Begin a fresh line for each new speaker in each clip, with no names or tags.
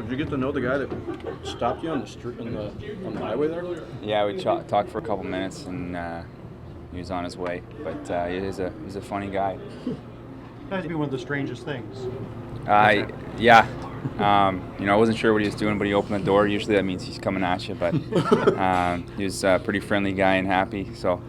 Did you get to know the guy that stopped you on the street on the highway there?
Yeah, we talked for a couple minutes, and he was on his way. But he's a funny guy.
That has to be one of the strangest things.
Yeah. I wasn't sure what he was doing, but he opened the door. Usually that means he's coming at you. But he was a pretty friendly guy and happy. So,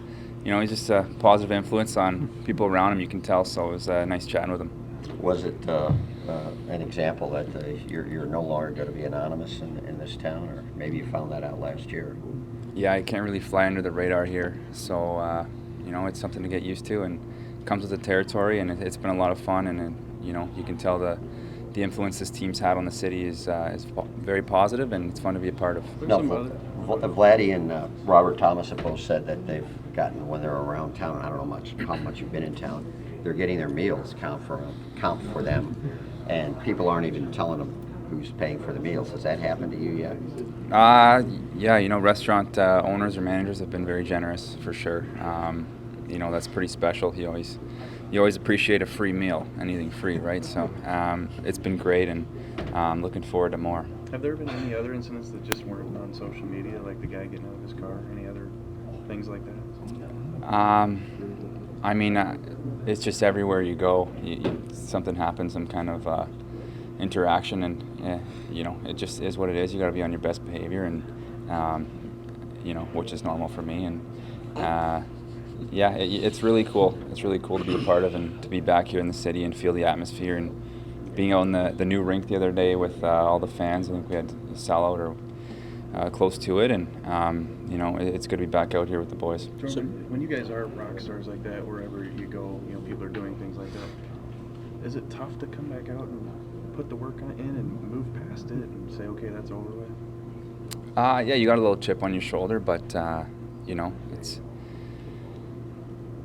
he's just a positive influence on people around him. You can tell. So it was nice chatting with him.
Was it an example that you're no longer going to be anonymous in this town, or maybe you found that out last year?
Yeah, I can't really fly under the radar here, so it's something to get used to, and it comes with the territory, and it's been a lot of fun, and you can tell the influence this team's had on the city is very positive, and it's fun to be a part of.
No, Vladdy and Robert Thomas have both said that they've gotten, when they're around town, I don't know how much you've been in town, they're getting their meals count for them, and people aren't even telling them who's paying for the meals. Has that happened to you yet?
Yeah, restaurant owners or managers have been very generous for sure. That's pretty special. You always appreciate a free meal, anything free, right? So it's been great, and looking forward to more.
Have there been any other incidents that just weren't on social media, like the guy getting out of his car? Any other things like that?
It's just everywhere you go, something happens, some kind of interaction, and it just is what it is. You got to be on your best behavior, and which is normal for me. And it's really cool. It's really cool to be a part of, and to be back here in the city and feel the atmosphere. And being out in the new rink the other day with all the fans, I think we had a sellout or close to it, and it's good to be back out here with the boys.
So when you guys are rock stars like that, wherever you go, people are doing things like that. Is it tough to come back out and put the work in and move past it and say, okay, that's over with?
Yeah, you got a little chip on your shoulder, but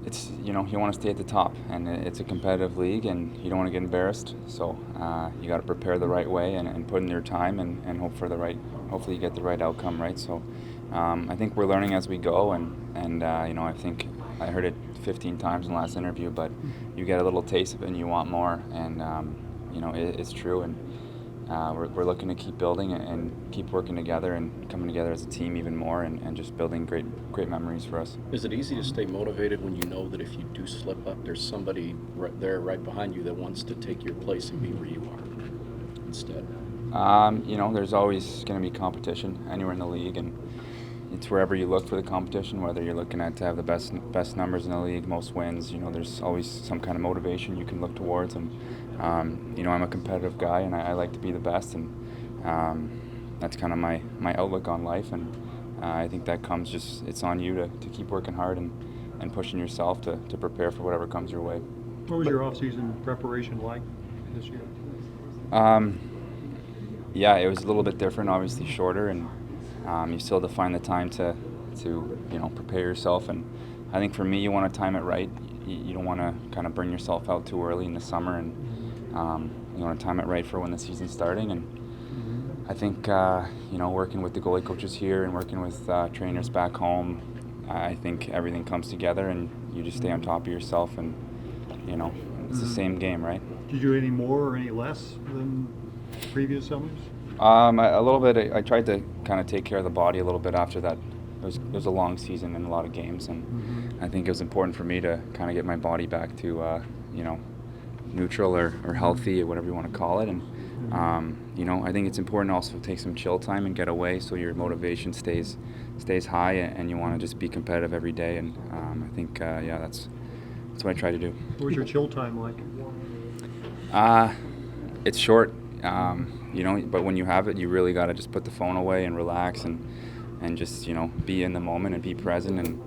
it's you want to stay at the top, and it's a competitive league, and you don't want to get embarrassed. So you got to prepare the right way and put in your time and hope for hopefully you get the right outcome, right? So I think we're learning as we go, and I think I heard it 15 times in the last interview, but you get a little taste of it and you want more, and it's true, and we're looking to keep building and keep working together and coming together as a team even more, and just building great memories for us.
Is it easy to stay motivated when you know that if you do slip up, there's somebody right behind you that wants to take your place and be where you are instead?
There's always going to be competition anywhere in the league, and it's wherever you look for the competition, whether you're looking to have the best numbers in the league, most wins. There's always some kind of motivation you can look towards, and I'm a competitive guy, and I like to be the best, and that's kind of my outlook on life, and I think that comes it's on you to keep working hard and pushing yourself to prepare for whatever comes your way.
What was your off-season preparation like this year?
Yeah, it was a little bit different, obviously shorter, and you still have to find the time to prepare yourself. And I think for me, you want to time it right. You don't want to kind of burn yourself out too early in the summer, and you want to time it right for when the season's starting. And I think working with the goalie coaches here and working with trainers back home, I think everything comes together, and you just stay on top of yourself, and it's the same game, right?
Did you do any more or any less than previous summers?
A little bit. I tried to kind of take care of the body a little bit after that. It was a long season and a lot of games, and I think it was important for me to kind of get my body back to neutral or healthy, or whatever you want to call it. And I think it's important also to take some chill time and get away, so your motivation stays high, and you want to just be competitive every day. And I think that's what I try to do.
What was your chill time like?
It's short. But when you have it, you really got to just put the phone away and relax and just, be in the moment and be present. And,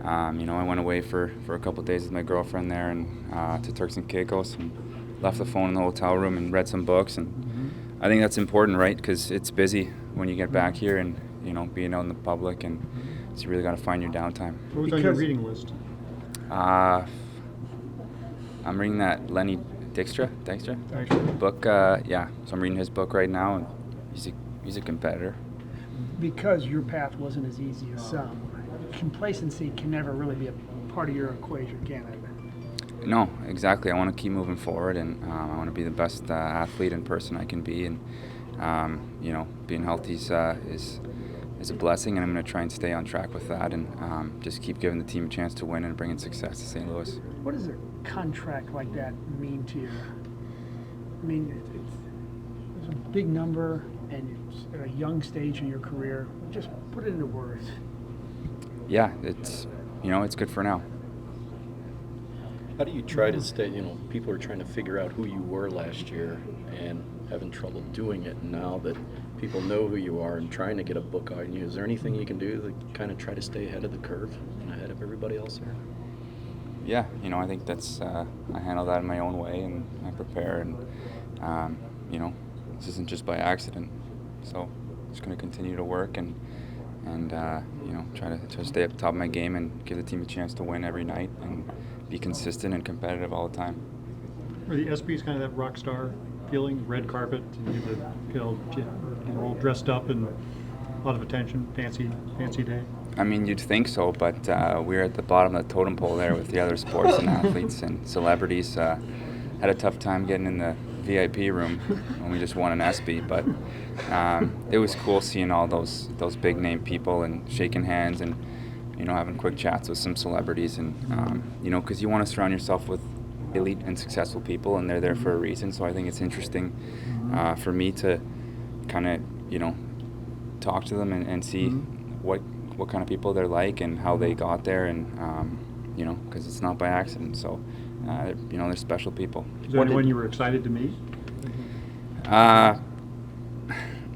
I went away for a couple of days with my girlfriend there, and to Turks and Caicos, and left the phone in the hotel room and read some books. And I think that's important, right? Because it's busy when you get back here, and, being out in the public, and so you really got to find your downtime.
What was on your reading list?
I'm reading that Lenny Dykstra book, so I'm reading his book right now, and he's a competitor.
Because your path wasn't as easy as some, complacency can never really be a part of your equation, can it?
No, exactly. I want to keep moving forward, and I want to be the best athlete and person I can be, and you know, being healthy is a blessing, and I'm going to try and stay on track with that, and just keep giving the team a chance to win and bringing success to St. Louis.
What does a contract like that mean to you? I mean, it's a big number, and it's at a young stage in your career. Just put it into words.
Yeah, it's, you know, it's good for now.
How do you try to stay, people are trying to figure out who you were last year and having trouble doing it now that people know who you are and trying to get a book on you. Is there anything you can do to kind of try to stay ahead of the curve and ahead of everybody else here?
Yeah, you know, I think that's, I handle that in my own way, and I prepare, and, you know, this isn't just by accident. So just going to continue to work and you know, try to stay up top of my game and give the team a chance to win every night and be consistent and competitive all the time.
Are the ESPYs kind of that rock star feeling, red carpet, and get all dressed up and a lot of attention, fancy day?
I mean, you'd think so, but we're at the bottom of the totem pole there with the other sports and athletes and celebrities. Had a tough time getting in the VIP room when we just won an ESPY, but it was cool seeing all those big name people and shaking hands and, you know, having quick chats with some celebrities, and you know, because you want to surround yourself with elite and successful people, and they're there for a reason. So I think it's interesting for me to kind of, you know, talk to them and see what kind of people they're like and how they got there, and you know, because it's not by accident. So you know, they're special people.
Is there anyone you were excited to meet?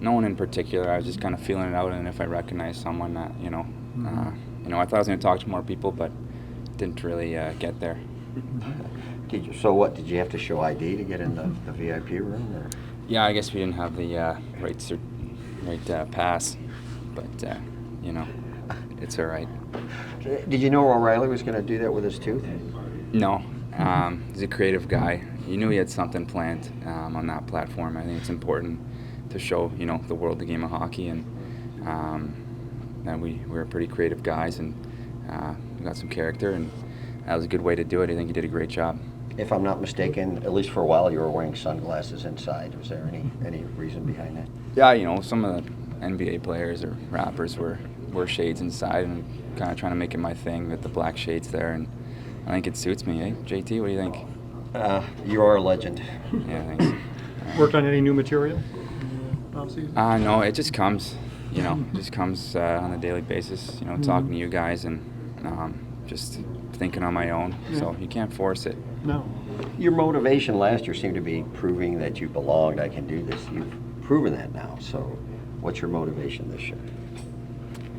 No one in particular. I was just kind of feeling it out, and if I recognized someone that, you know, I thought I was going to talk to more people, but didn't really get there.
Did you have to show ID to get in the VIP room? Or?
Yeah, I guess we didn't have the right pass, but you know, it's all right.
Did you know O'Reilly was going to do that with his tooth?
No, he's a creative guy. You knew he had something planned on that platform. I think it's important to show, you know, the world the game of hockey, and that we're pretty creative guys, and we got some character, and that was a good way to do it. I think he did a great job.
If I'm not mistaken, at least for a while, you were wearing sunglasses inside. Was there any reason behind that?
Yeah, you know, some of the NBA players or rappers were shades inside, and kind of trying to make it my thing with the black shades there, and I think it suits me, eh? JT, what do you think?
You are a legend.
Yeah, thanks.
Worked on any new material off-season?
No, it just comes, you know, on a daily basis, you know, talking to you guys, and just thinking on my own, so you can't force it.
No.
Your motivation last year seemed to be proving that you belonged. I can do this. You've proven that now. So what's your motivation this year?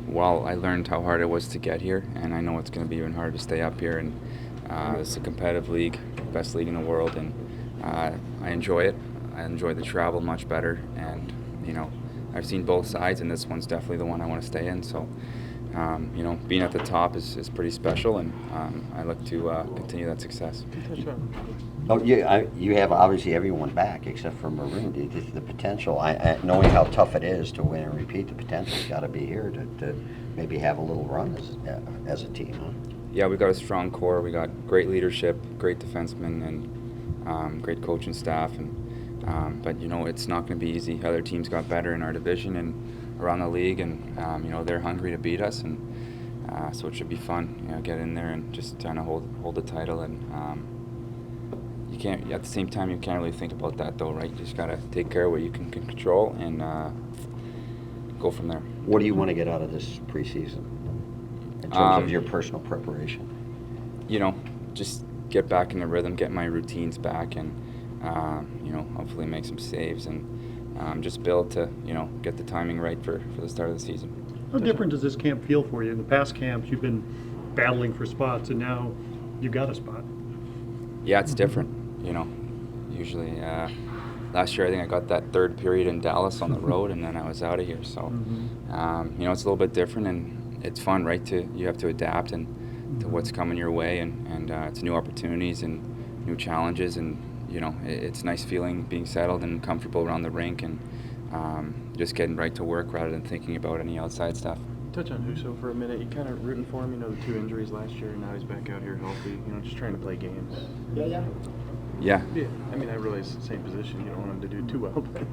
Well, I learned how hard it was to get here, and I know it's going to be even harder to stay up here, and it's a competitive league, best league in the world, and I enjoy it. I enjoy the travel much better, and, you know, I've seen both sides, and this one's definitely the one I want to stay in. So, you know, being at the top is pretty special, and I look to continue that success.
Oh, you have obviously everyone back except for Maroon. The potential, knowing how tough it is to win and repeat, the potential's got to be here to maybe have a little run as a team. Huh?
Yeah, we got a strong core. We got great leadership, great defensemen, and great coaching staff. And but you know, it's not going to be easy. Other teams got better in our division and around the league, and you know, they're hungry to beat us, and so it should be fun. You know, get in there and just trying to hold the title, and you can't. At the same time, you can't really think about that though, right? You just gotta take care of what you can control and go from there.
What do you want to get out of this preseason in terms of your personal preparation?
You know, just get back in the rhythm, get my routines back, and you know, hopefully make some saves, and just build to, you know, get the timing right for the start of the season.
How different does this camp feel for you? In the past camps, you've been battling for spots, and now you've got a spot.
Yeah, it's different. You know, usually last year I think I got that third period in Dallas on the road, and then I was out of here. So you know, it's a little bit different, and it's fun, right? You have to adapt and to what's coming your way, and it's new opportunities and new challenges, and you know, it's nice feeling being settled and comfortable around the rink, and just getting right to work rather than thinking about any outside stuff.
Touch on Husso for a minute. You kind of rooting for him, you know, the 2 injuries last year, and now he's back out here healthy, you know, just trying to play games.
Yeah.
Yeah, I mean, I realize the same position. You don't want him to do too well, but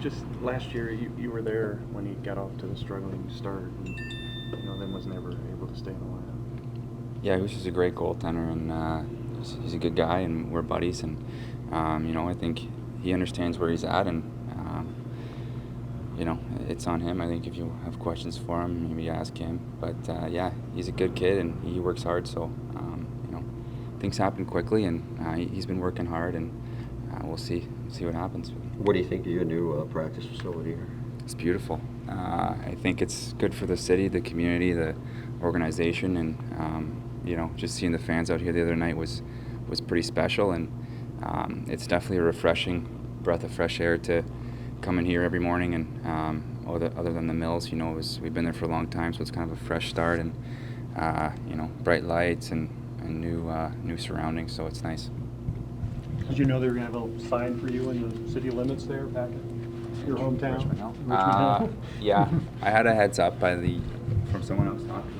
just last year you were there when he got off to the struggling start, and then was never able to stay in the lineup.
Yeah, he was just a great goaltender, and he's a good guy, and we're buddies, and I think he understands where he's at, and it's on him. I think if you have questions for him, maybe ask him. But yeah, he's a good kid, and he works hard, so things happen quickly, and he's been working hard, and we'll see what happens.
What do you think of your new practice facility here?
It's beautiful. I think it's good for the city, the community, the organization, and just seeing the fans out here the other night was pretty special, and it's definitely a refreshing breath of fresh air to come in here every morning, and other than the mills, we've been there for a long time, so it's kind of a fresh start, and bright lights and new surroundings, so it's nice.
Did you know they were going to have a sign for you in the city limits there back at your hometown?
Richmond Hill. Yeah, I had a heads up from someone else talking.